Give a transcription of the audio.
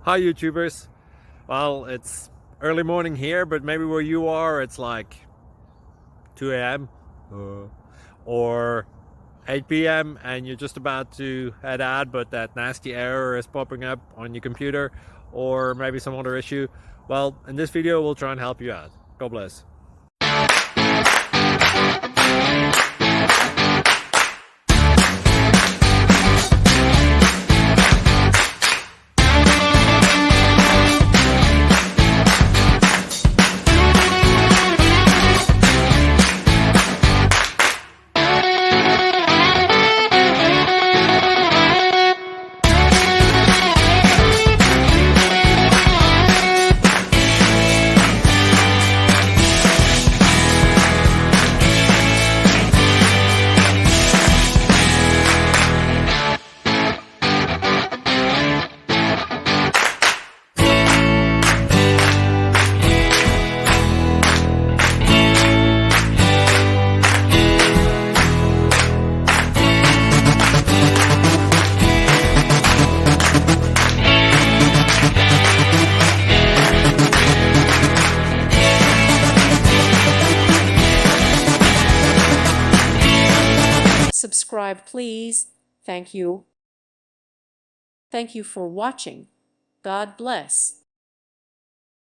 Hi YouTubers. Well, it's early morning here, but maybe where you are it's like 2 a.m. Or 8 p.m. and you're just about to head out, but that nasty error is popping up on your computer, or maybe some other issue. Well, in this video we'll try and help you out. God bless. Subscribe, please. Thank you. Thank you for watching. God bless.